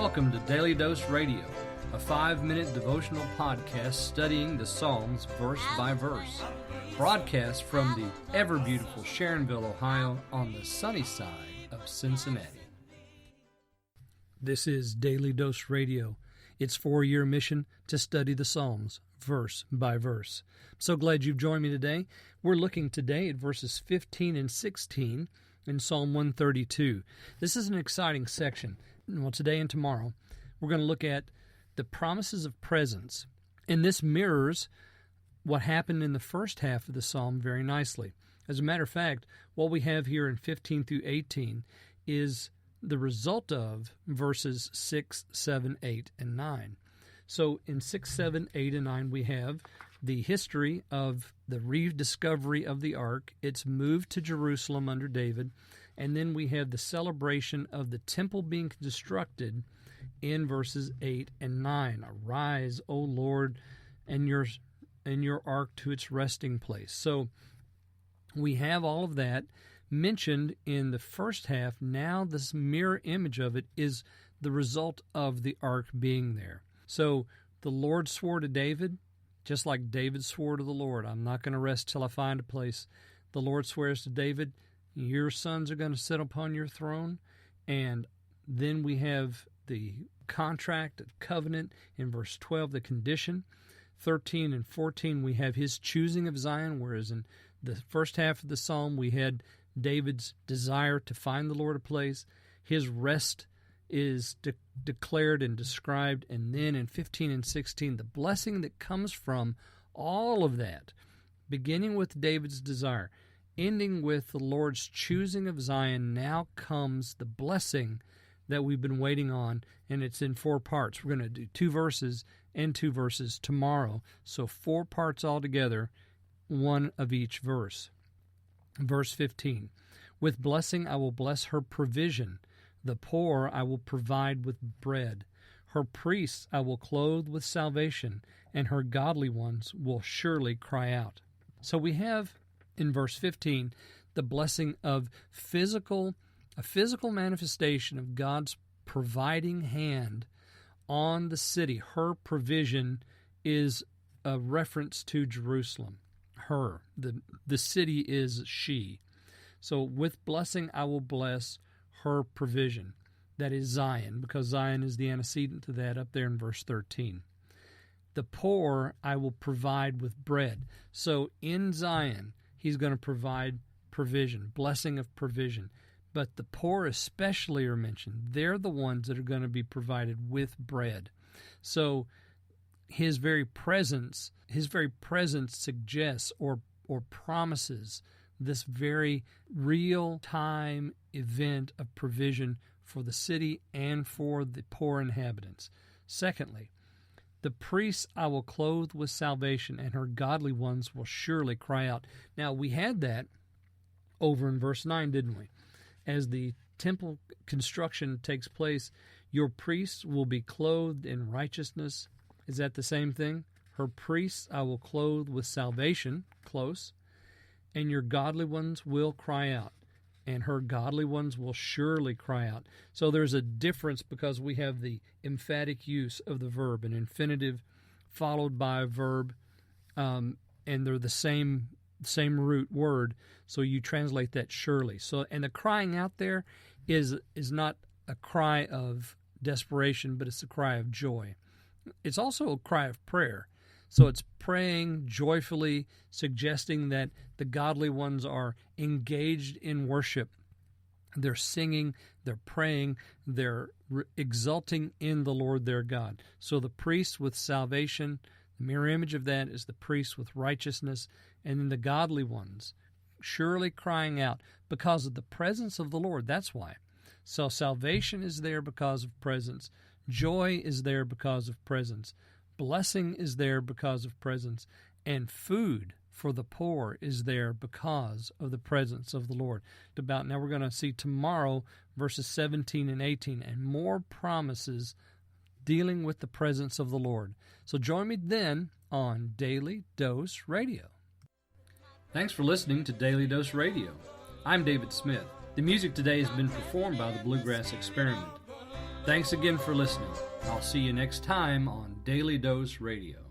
Welcome to Daily Dose Radio, a 5-minute devotional podcast studying the Psalms verse by verse. Broadcast from the ever-beautiful Sharonville, Ohio, on the sunny side of Cincinnati. This is Daily Dose Radio. Its 4-year mission to study the Psalms verse by verse. I'm so glad you've joined me today. We're looking today at verses 15 and 16 in Psalm 132. This is an exciting section. Well, today and tomorrow, we're going to look at the promises of presence. And this mirrors what happened in the first half of the psalm very nicely. As a matter of fact, what we have here in 15 through 18 is the result of verses 6, 7, 8, and 9. So in 6, 7, 8, and 9, we have the history of the rediscovery of the ark. It's moved to Jerusalem under David. And then we have the celebration of the temple being constructed in verses 8 and 9. Arise, O Lord, and your ark to its resting place. So we have all of that mentioned in the first half. Now this mirror image of it is the result of the ark being there. So the Lord swore to David, just like David swore to the Lord, I'm not going to rest till I find a place. The Lord swears to David, your sons are going to sit upon your throne. And then we have the contract, the covenant in verse 12, the condition. 13 and 14, we have his choosing of Zion, whereas in the first half of the psalm, we had David's desire to find the Lord a place. His rest is declared and described. And then in 15 and 16, the blessing that comes from all of that, beginning with David's desire, ending with the Lord's choosing of Zion, now comes the blessing that we've been waiting on, and it's in 4 parts. We're going to do 2 verses and 2 verses tomorrow, so 4 parts altogether, 1 of each verse. Verse 15, with blessing I will bless her provision. The poor I will provide with bread. Her priests I will clothe with salvation, and her godly ones will surely cry out. So we have in verse 15, the blessing of a physical manifestation of God's providing hand on the city. Her provision is a reference to Jerusalem. Her, the city is she. So with blessing, I will bless her provision. That is Zion, because Zion is the antecedent to that up there in verse 13. The poor I will provide with bread. So in Zion, he's going to provide provision, blessing of provision. But the poor especially are mentioned. They're the ones that are going to be provided with bread. So his very presence suggests or promises this very real-time event of provision for the city and for the poor inhabitants. Secondly, the priests I will clothe with salvation, and her godly ones will surely cry out. Now, we had that over in verse 9, didn't we? As the temple construction takes place, your priests will be clothed in righteousness. Is that the same thing? Her priests I will clothe with salvation, close, and your godly ones will cry out, and her godly ones will surely cry out. So there's a difference because we have the emphatic use of the verb, an infinitive followed by a verb, and they're the same root word, so you translate that surely. So, and the crying out there is not a cry of desperation, but it's a cry of joy. It's also a cry of prayer. So it's praying joyfully, suggesting that the godly ones are engaged in worship. They're singing, they're praying, they're exulting in the Lord their God. So the priests with salvation, the mirror image of that is the priests with righteousness, and then the godly ones surely crying out because of the presence of the Lord. That's why. So salvation is there because of presence. Joy is there because of presence. Blessing is there because of presence. And food for the poor is there because of the presence of the Lord. Now we're going to see tomorrow verses 17 and 18 and more promises dealing with the presence of the Lord. So join me then on Daily Dose Radio. Thanks for listening to Daily Dose Radio. I'm David Smith. The music today has been performed by the Bluegrass Experiment. Thanks again for listening. I'll see you next time on Daily Dose Radio.